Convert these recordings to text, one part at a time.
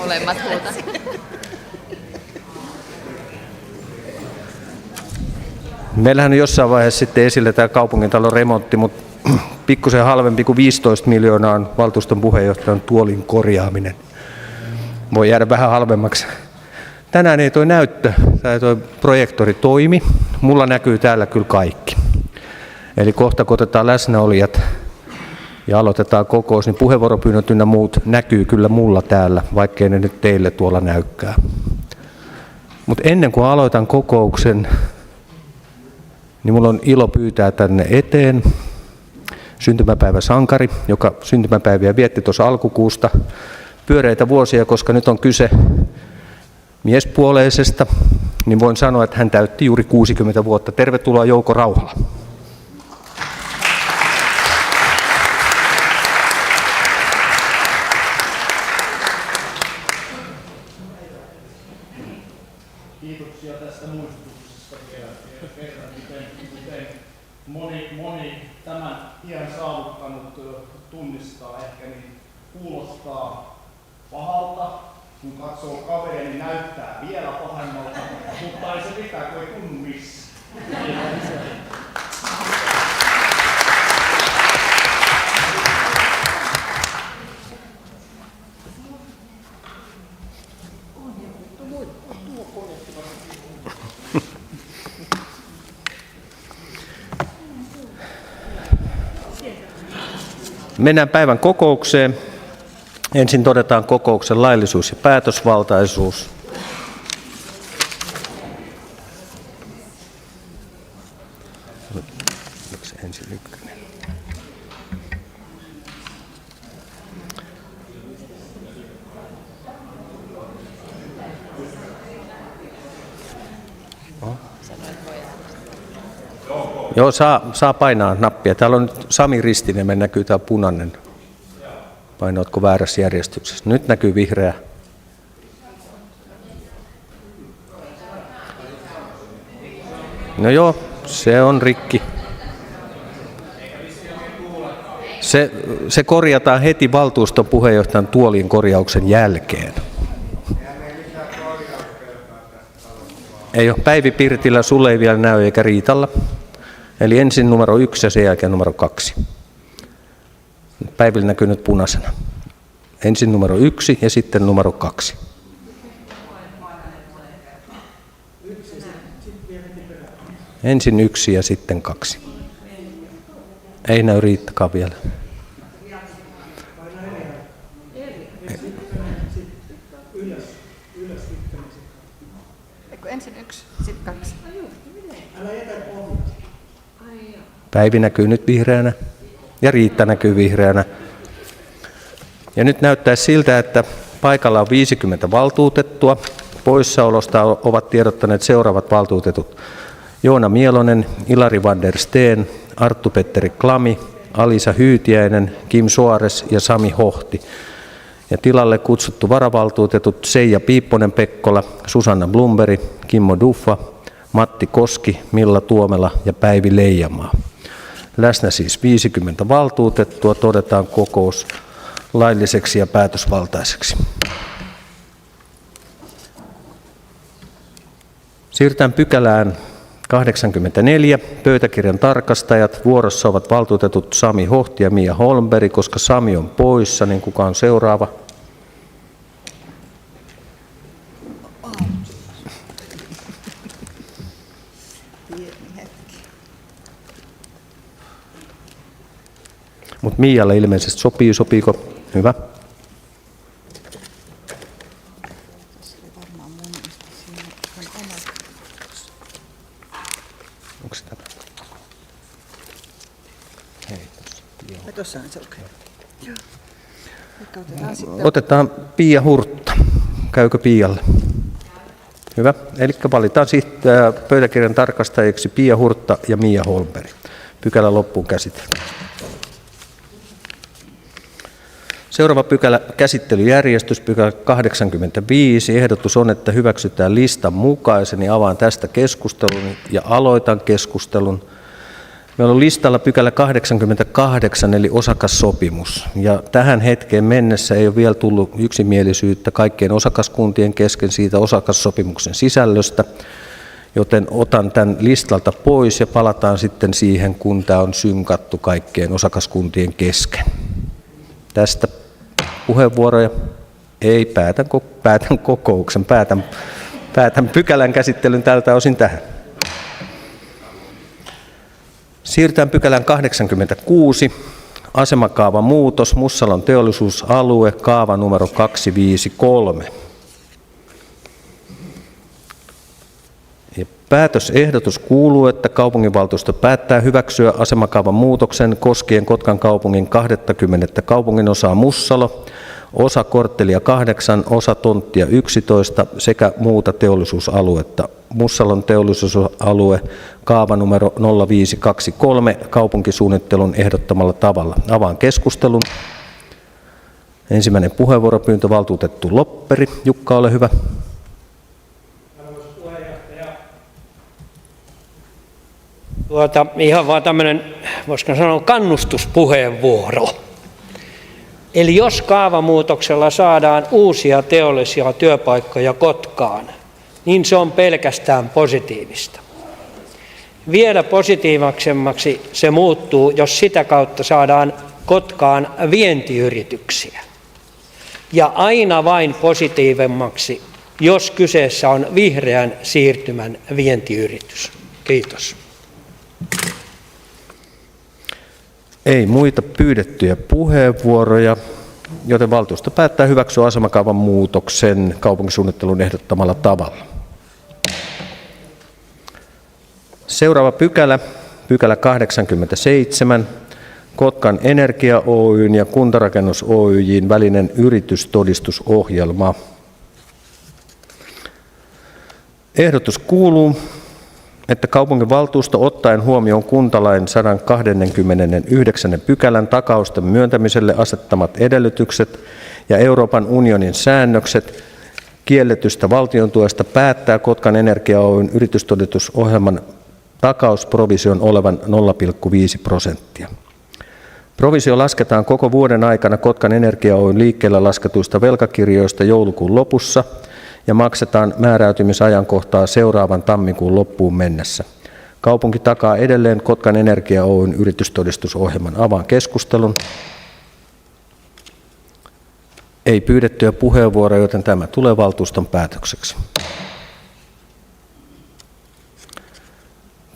Molemmat huutaa. Meillähän on jossain vaiheessa sitten esille tämä kaupungintalon remontti, mutta pikkusen halvempi kuin 15 miljoonaa on valtuuston puheenjohtajan tuolin korjaaminen. Voi jäädä vähän halvemmaksi. Tänään ei toi näyttö tai toi projektori toimi. Mulla näkyy täällä kyllä kaikki. Eli kohta kun otetaan läsnäolijat ja aloitetaan kokous, niin puheenvuoropyynnöt ynnä muut näkyy kyllä mulla täällä, vaikkei ne nyt teille tuolla näykää. Mutta ennen kuin aloitan kokouksen, niin mulla on ilo pyytää tänne eteen syntymäpäiväsankari, joka syntymäpäiviä vietti tuossa alkukuusta pyöreitä vuosia, koska nyt on kyse miespuoleisesta, niin voin sanoa, että hän täytti juuri 60 vuotta. Tervetuloa Jouko Rauhala. Kiitoksia tästä muistutuksesta vielä kerran, miten moni tämän iän saavuttanut tunnistaa ehkä, niin kuulostaa pahalta, kun katsoo kaveria, niin näyttää vielä pahemmalta, mutta ei se mitään, kun ei tunnu missä. Mennään päivän kokoukseen. Ensin todetaan kokouksen laillisuus ja päätösvaltaisuus. Ensin ykkönen. Joo, saa painaa nappia. Täällä on nyt Sami Ristiniemen, näkyy tää punainen. Painoatko väärässä järjestyksessä? Nyt näkyy vihreä. No joo, se on rikki. Se korjataan heti valtuuston puheenjohtajan tuolin korjauksen jälkeen. Ei ole Päivi Pirtillä, sulle ei vielä näy eikä Riitalla. Eli ensin numero 1 ja sen jälkeen numero 2. Päivillä näkyy nyt punaisena. Ensin numero 1 ja sitten numero 2. Ensin 1 ja sitten 2. Ei näy Riittakaan vielä. Ensin 1, sitten 2. Päivi näkyy nyt vihreänä ja Riitta näkyy vihreänä. Ja nyt näyttää siltä, että paikalla on 50 valtuutettua. Poissaolosta ovat tiedottaneet seuraavat valtuutetut: Joona Mielonen, Ilari van der Steen, Arttu-Petteri Klami, Alisa Hyytiäinen, Kim Suores ja Sami Hohti. Ja tilalle kutsuttu varavaltuutetut Seija Piipponen-Pekkola, Susanna Blumberg, Kimmo Duffa, Matti Koski, Milla Tuomela ja Päivi Leijamaa. Läsnä siis 50 valtuutettua, todetaan kokous lailliseksi ja päätösvaltaiseksi. Siirrytään pykälään 84. Pöytäkirjan tarkastajat. Vuorossa ovat valtuutetut Sami Hohti ja Mia Holmberg. Koska Sami on poissa, niin kuka on seuraava? Mutta Mialle ilmeisesti sopii. Sopiiko? Hyvä. Onko se tämä? Hei, tuossa. Tuossahan se lukee. Otetaan Pia Hurtta. Käykö Pialle? Hyvä. Eli valitaan pöytäkirjan tarkastajiksi Pia Hurtta ja Mia Holmberg. Pykälä loppuun käsitelty. Seuraava pykälä, käsittelyjärjestys, pykälä 85. Ehdotus on, että hyväksytään listan mukaisen ja avaan tästä keskustelun ja aloitan keskustelun. Meillä on listalla pykälä 88 eli osakassopimus. Ja tähän hetkeen mennessä ei ole vielä tullut yksimielisyyttä kaikkien osakaskuntien kesken siitä osakassopimuksen sisällöstä, joten otan tämän listalta pois ja palataan sitten siihen, kun tämä on synkattu kaikkien osakaskuntien kesken. Tästä puheenvuoroja ei päätän kokouksen, päätän pykälän käsittelyn tältä osin tähän. Siirrytään pykälään 86, asemakaavan muutos, Mussalon teollisuusalue, kaava numero 253. Ja päätösehdotus kuuluu, että kaupunginvaltuusto päättää hyväksyä asemakaavan muutoksen koskien Kotkan kaupungin 20. kaupunginosaa Mussalo, osa korttelia 8, osa tonttia 11 sekä muuta teollisuusaluetta. Mussalon teollisuusalue, kaava numero 0523, kaupunkisuunnittelun ehdottamalla tavalla. Avaan keskustelun. Ensimmäinen puheenvuoropyyntö, valtuutettu Lopperi. Jukka, ole hyvä. Arvoisa puheenjohtaja. Ihan vaan tämmöinen, voisiko sanoa, kannustuspuheenvuoro. Eli jos kaavamuutoksella saadaan uusia teollisia työpaikkoja Kotkaan, niin se on pelkästään positiivista. Vielä positiivisemmaksi se muuttuu, jos sitä kautta saadaan Kotkaan vientiyrityksiä. Ja aina vain positiivemmaksi, jos kyseessä on vihreän siirtymän vientiyritys. Kiitos. Ei muita pyydettyjä puheenvuoroja, joten valtuusto päättää hyväksyä asemakaavan muutoksen kaupunkisuunnittelun ehdottamalla tavalla. Seuraava pykälä, pykälä 87, Kotkan Energia Oyn ja Kuntarakennus Oyj:n välinen yritystodistusohjelma. Ehdotus kuuluu, että kaupunginvaltuusto ottaen huomioon kuntalain 129. pykälän takausten myöntämiselle asettamat edellytykset ja Euroopan unionin säännökset kielletystä valtiontuesta päättää Kotkan Energia Oyn yritystodistusohjelman takausprovision olevan 0,5%. Provisio lasketaan koko vuoden aikana Kotkan Energia Oyn liikkeellä lasketuista velkakirjoista joulukuun lopussa ja maksetaan määräytymisajankohtaa seuraavan tammikuun loppuun mennessä. Kaupunki takaa edelleen Kotkan Energia Oyn yritystodistusohjelman. Avaan keskustelun. Ei pyydettyjä puheenvuoroja, joten tämä tulee valtuuston päätökseksi.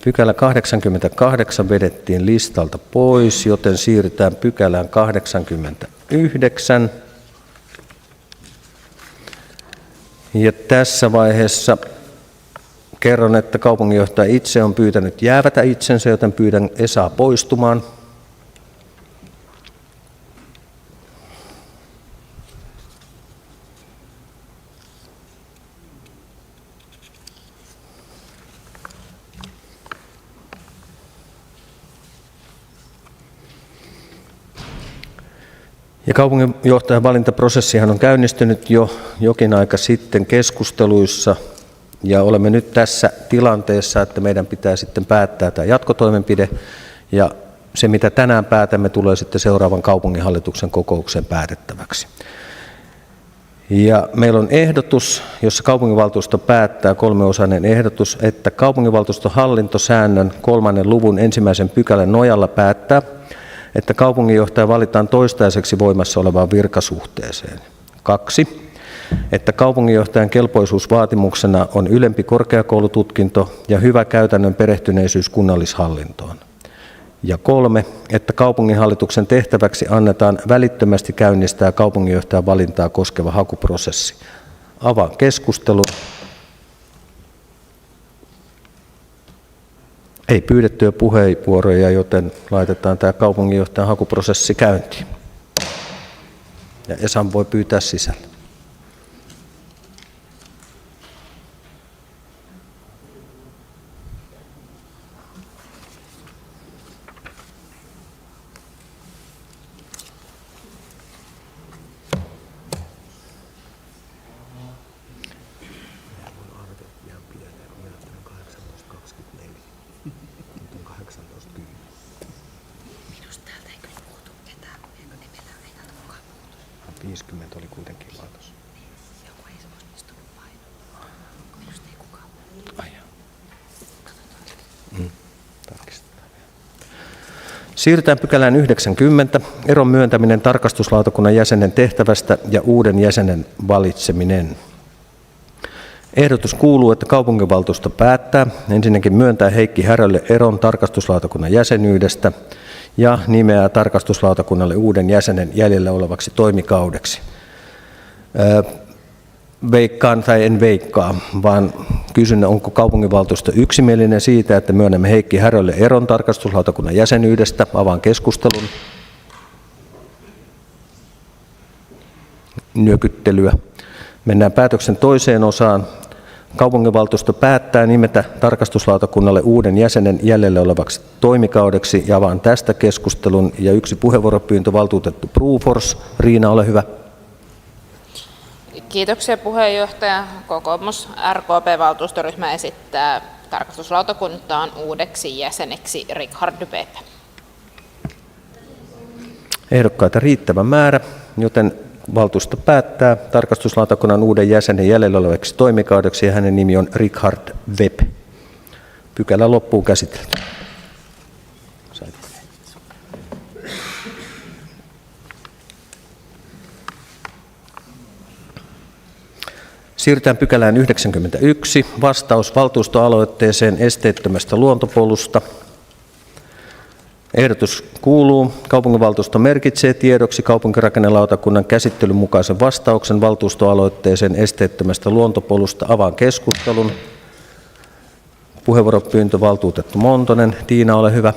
Pykälä 88 vedettiin listalta pois, joten siirrytään pykälään 89. Ja tässä vaiheessa kerron, että kaupunginjohtaja itse on pyytänyt jäävätä itsensä, joten pyydän Esaa poistumaan. Ja kaupunginjohtajan valintaprosessihan on käynnistynyt jo jokin aika sitten keskusteluissa ja olemme nyt tässä tilanteessa, että meidän pitää sitten päättää tämä jatkotoimenpide ja se mitä tänään päätämme tulee sitten seuraavan kaupunginhallituksen kokouksen päätettäväksi. Ja meillä on ehdotus, jossa kaupunginvaltuusto päättää, kolmeosainen ehdotus, että kaupunginvaltuuston hallintosäännön 3. luvun 1. pykälän nojalla päättää, että kaupunginjohtaja valitaan toistaiseksi voimassa olevaan virkasuhteeseen. 2. Että kaupunginjohtajan kelpoisuusvaatimuksena on ylempi korkeakoulututkinto ja hyvä käytännön perehtyneisyys kunnallishallintoon. Ja 3. Että kaupunginhallituksen tehtäväksi annetaan välittömästi käynnistää kaupunginjohtajan valintaa koskeva hakuprosessi. Avaan keskustelun. Ei pyydettyjä puheenvuoroja, joten laitetaan tämä kaupunginjohtajan hakuprosessi käyntiin. Ja Esan voi pyytää sisälle. 50 oli kuitenkin laitos. Tarkistetaan. Siirrytään pykälään 90. Eron myöntäminen tarkastuslautakunnan jäsenen tehtävästä ja uuden jäsenen valitseminen. Ehdotus kuuluu, että kaupunginvaltuusto päättää ensinnäkin myöntää Heikki Härölle eron tarkastuslautakunnan jäsenyydestä ja nimeää tarkastuslautakunnalle uuden jäsenen jäljellä olevaksi toimikaudeksi. Veikkaan tai en veikkaa, vaan kysyn, onko kaupunginvaltuusto yksimielinen siitä, että myönnämme Heikki Härölle eron tarkastuslautakunnan jäsenyydestä. Avaan keskustelun. Nyökyttelyä. Mennään päätöksen toiseen osaan. Kaupunginvaltuusto päättää nimetä tarkastuslautakunnalle uuden jäsenen jäljelle olevaksi toimikaudeksi ja avaan tästä keskustelun. Ja yksi puheenvuoropyyntö valtuutettu Brufors. Riina, ole hyvä. Kiitoksia puheenjohtaja. Kokoomus RKP-valtuustoryhmä esittää tarkastuslautakuntaan uudeksi jäseneksi Richard Webb. Ehdokkaita riittävä määrä, joten valtuusto päättää tarkastuslautakunnan uuden jäsenen jäljellä olevaksi toimikaudeksi ja hänen nimi on Richard Webb. Pykälä loppuun käsitelty. Siirrytään pykälään 91. Vastaus valtuustoaloitteeseen esteettömästä luontopolusta. Ehdotus kuuluu, kaupunginvaltuusto merkitsee tiedoksi kaupunkirakennelautakunnan käsittelyn mukaisen vastauksen valtuustoaloitteeseen esteettömästä luontopolusta. Avaan keskustelun. Puheenvuoropyyntö valtuutettu Montonen. Tiina, ole hyvä.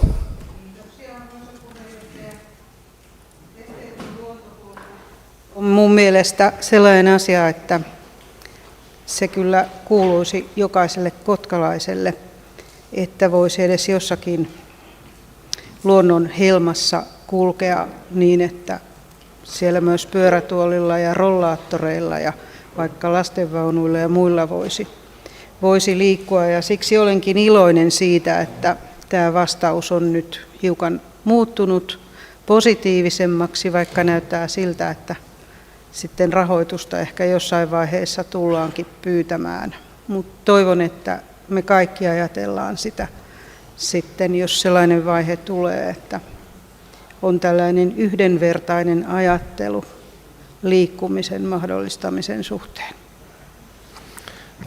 On mun mielestä sellainen asia, että se kyllä kuuluisi jokaiselle kotkalaiselle, että voisi edes jossakin luonnon helmassa kulkea niin, että siellä myös pyörätuolilla ja rollaattoreilla ja vaikka lastenvaunuilla ja muilla voisi liikkua. Ja siksi olenkin iloinen siitä, että tämä vastaus on nyt hiukan muuttunut positiivisemmaksi, vaikka näyttää siltä, että sitten rahoitusta ehkä jossain vaiheessa tullaankin pyytämään. Mutta toivon, että me kaikki ajatellaan sitä sitten, jos sellainen vaihe tulee, että on tällainen yhdenvertainen ajattelu liikkumisen mahdollistamisen suhteen.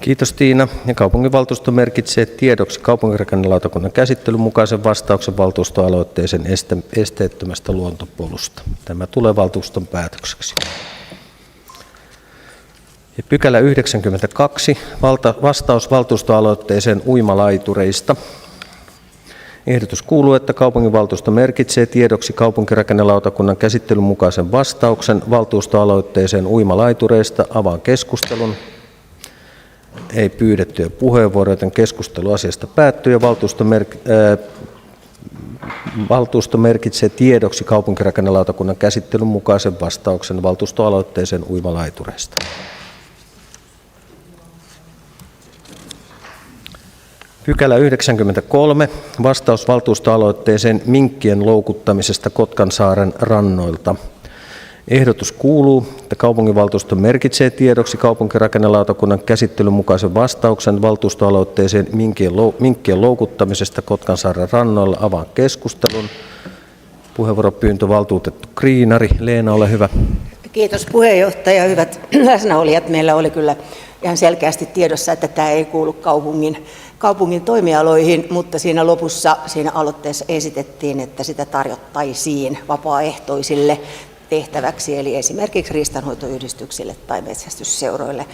Kiitos Tiina. Ja kaupunginvaltuusto merkitsee tiedoksi kaupunkirakennelautakunnan käsittelyn mukaisen vastauksen valtuustoaloitteeseen esteettömästä luontopolusta. Tämä tulee valtuuston päätökseksi. Ja pykälä 92, vastaus valtuustoaloitteeseen uimalaitureista. Ehdotus kuuluu, että kaupunginvaltuusto merkitsee tiedoksi kaupunkirakennelautakunnan käsittelyn mukaisen vastauksen valtuustoaloitteeseen uimalaitureista. Avaan keskustelun. Ei pyydettyjä puheenvuoroja, joten keskustelu asiasta päättyy ja valtuusto merkitsee tiedoksi kaupunkirakennelautakunnan käsittelyn mukaisen vastauksen valtuustoaloitteeseen uimalaitureista. Pykälä 93. Vastaus valtuustoaloitteeseen minkkien loukuttamisesta Kotkansaaren rannoilta. Ehdotus kuuluu, että kaupunginvaltuusto merkitsee tiedoksi kaupunkirakennelautakunnan käsittelyn mukaisen vastauksen valtuustoaloitteeseen minkkien loukuttamisesta Kotkansaaren rannoilla. Avaan keskustelun. Puheenvuoropyyntö valtuutettu Kriinari. Leena, ole hyvä. Kiitos puheenjohtaja. Hyvät läsnäolijat. Meillä oli kyllä ihan selkeästi tiedossa, että tämä ei kuulu kaupungin toimialoihin, mutta siinä lopussa siinä aloitteessa esitettiin, että sitä tarjottaisiin vapaaehtoisille tehtäväksi, eli esimerkiksi riistanhoitoyhdistyksille tai metsästysseuroille,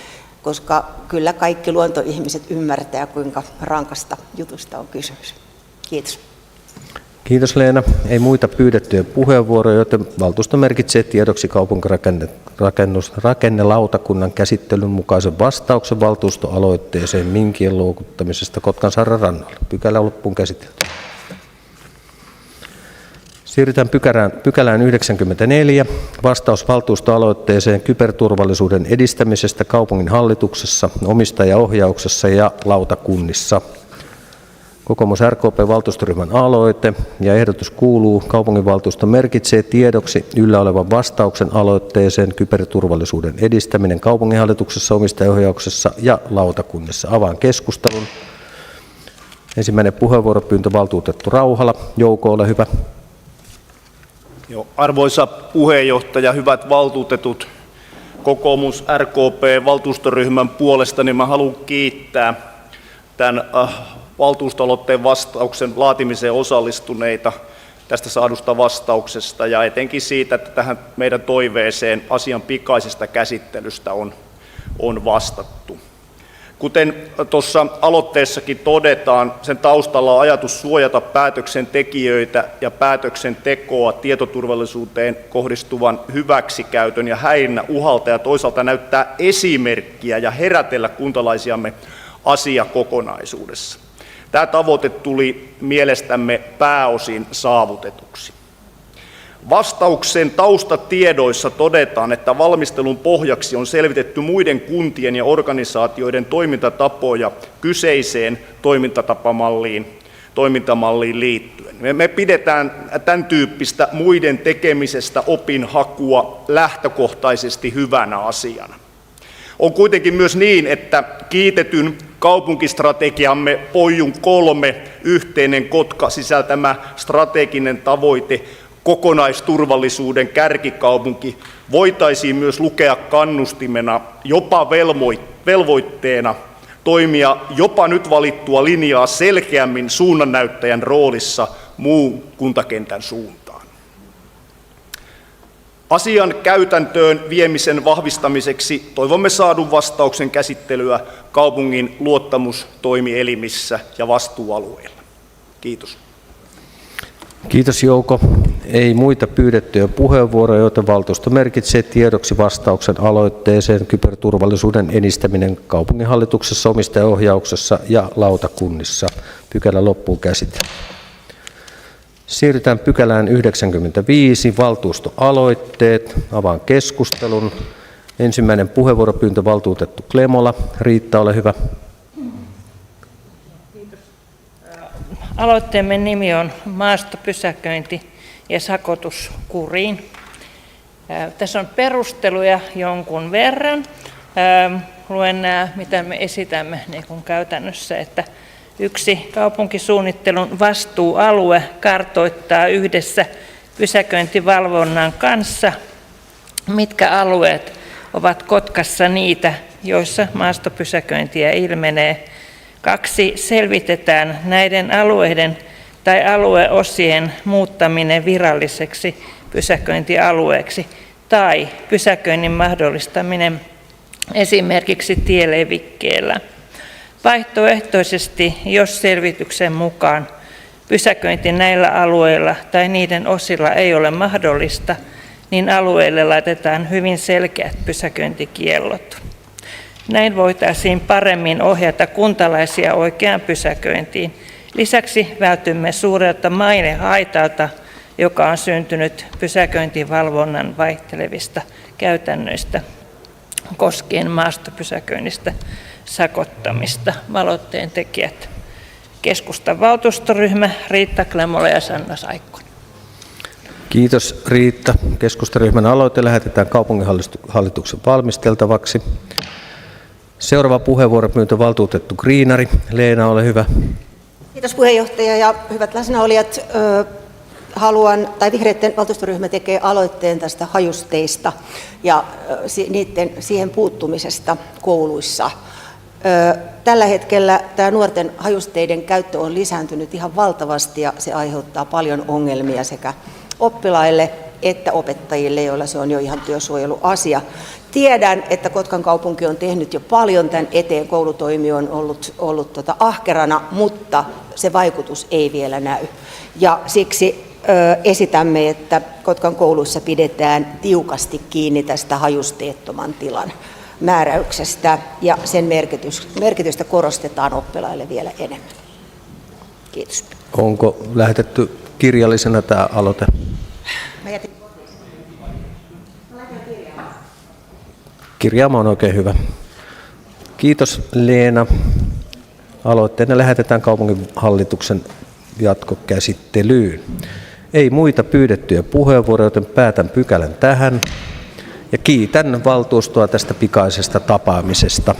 koska kyllä kaikki luontoihmiset ymmärtää, kuinka rankasta jutusta on kysymys. Kiitos. Kiitos Leena. Ei muita pyydettyjä puheenvuoroja, joten valtuusto merkitsee tiedoksi kaupunkirakennelautakunnan käsittelyn mukaisen vastauksen valtuustoaloitteeseen minkkien loukuttamisesta Kotkansaaren rannoilla. Pykälä loppuun käsitelty. Siirrytään pykälään 94. Vastaus valtuustoaloitteeseen kyberturvallisuuden edistämisestä kaupungin hallituksessa, omistajaohjauksessa ja lautakunnissa. Kokoomus RKP-valtuustoryhmän aloite ja ehdotus kuuluu: kaupunginvaltuusto merkitsee tiedoksi yllä olevan vastauksen aloitteeseen kyberturvallisuuden edistäminen kaupunginhallituksessa, omistajaohjauksessa ja lautakunnissa. Avaan keskustelun. Ensimmäinen puheenvuoropyyntö valtuutettu Rauhala. Jouko, ole hyvä. Arvoisa puheenjohtaja, hyvät valtuutetut, kokoomus RKP-valtuustoryhmän puolesta niin mä haluan kiittää tämän valtuustoaloitteen vastauksen laatimiseen osallistuneita tästä saadusta vastauksesta ja etenkin siitä, että tähän meidän toiveeseen asian pikaisesta käsittelystä on vastattu. Kuten tuossa aloitteessakin todetaan, sen taustalla on ajatus suojata päätöksentekijöitä ja päätöksentekoa tietoturvallisuuteen kohdistuvan hyväksikäytön ja häirinnän uhalta ja toisaalta näyttää esimerkkiä ja herätellä kuntalaisiamme asiakokonaisuudessa. Tämä tavoite tuli mielestämme pääosin saavutetuksi. Vastauksen taustatiedoissa todetaan, että valmistelun pohjaksi on selvitetty muiden kuntien ja organisaatioiden toimintatapoja kyseiseen toimintamalliin liittyen. Me pidetään tämän tyyppistä muiden tekemisestä opinhakua lähtökohtaisesti hyvänä asiana. On kuitenkin myös niin, että kiitetyn kaupunkistrategiamme Pojun 3 yhteinen Kotka sisältämä strateginen tavoite kokonaisturvallisuuden kärkikaupunki voitaisiin myös lukea kannustimena, jopa velvoitteena toimia jopa nyt valittua linjaa selkeämmin suunnannäyttäjän roolissa muun kuntakentän suuntaan. Asian käytäntöön viemisen vahvistamiseksi toivomme saadun vastauksen käsittelyä kaupungin luottamustoimielimissä ja vastuualueilla. Kiitos. Kiitos Jouko. Ei muita pyydettyjä puheenvuoroja, joten valtuusto merkitsee tiedoksi vastauksen aloitteeseen kyberturvallisuuden edistäminen kaupunginhallituksessa, omistajaohjauksessa ja lautakunnissa. Pykälä loppuun käsitelty. Siirrytään pykälään 95, valtuustoaloitteet. Avaan keskustelun. Ensimmäinen puheenvuoropyyntö valtuutettu Klemola. Riitta, ole hyvä. Kiitos. Aloitteemme nimi on maastopysäköinti ja sakotus kuriin. Tässä on perusteluja jonkun verran. Luen nämä, mitä me esitämme niin kuin käytännössä, että 1. Kaupunkisuunnittelun vastuualue kartoittaa yhdessä pysäköintivalvonnan kanssa, mitkä alueet ovat Kotkassa niitä, joissa maastopysäköintiä ilmenee. 2. Selvitetään näiden alueiden tai alueosien muuttaminen viralliseksi pysäköintialueeksi tai pysäköinnin mahdollistaminen esimerkiksi tielevikkeellä. Vaihtoehtoisesti, jos selvityksen mukaan pysäköinti näillä alueilla tai niiden osilla ei ole mahdollista, niin alueelle laitetaan hyvin selkeät pysäköintikiellot. Näin voitaisiin paremmin ohjata kuntalaisia oikeaan pysäköintiin. Lisäksi vältymme suurelta mainehaitalta, joka on syntynyt pysäköintivalvonnan vaihtelevista käytännöistä koskien maastopysäköinnistä sakottamista. Aloitteen tekijät: Keskustan valtuustoryhmä, Riitta Klemola ja Sanna Saikkonen. Kiitos Riitta. Keskustaryhmän aloite lähetetään kaupunginhallituksen valmisteltavaksi. Seuraava puheenvuoropyyntö valtuutettu Griinari. Leena, ole hyvä. Kiitos puheenjohtaja ja hyvät läsnäolijat. Vihreiden valtuustoryhmä tekee aloitteen tästä hajusteista ja siihen puuttumisesta kouluissa. Tällä hetkellä tämä nuorten hajusteiden käyttö on lisääntynyt ihan valtavasti ja se aiheuttaa paljon ongelmia sekä oppilaille että opettajille, joilla se on jo ihan työsuojeluasia. Tiedän, että Kotkan kaupunki on tehnyt jo paljon tämän eteen, koulutoimi on ollut ahkerana, mutta se vaikutus ei vielä näy. Ja siksi esitämme, että Kotkan kouluissa pidetään tiukasti kiinni tästä hajusteettoman tilan määräyksestä ja sen merkitystä korostetaan oppilaille vielä enemmän. Kiitos. Onko lähetetty kirjallisena tämä aloite? Kirjaama on oikein hyvä. Kiitos Leena. Aloitteena lähetetään kaupunginhallituksen jatkokäsittelyyn. Ei muita pyydettyjä puheenvuoroja, joten päätän pykälän tähän ja kiitän valtuustoa tästä pikaisesta tapaamisesta.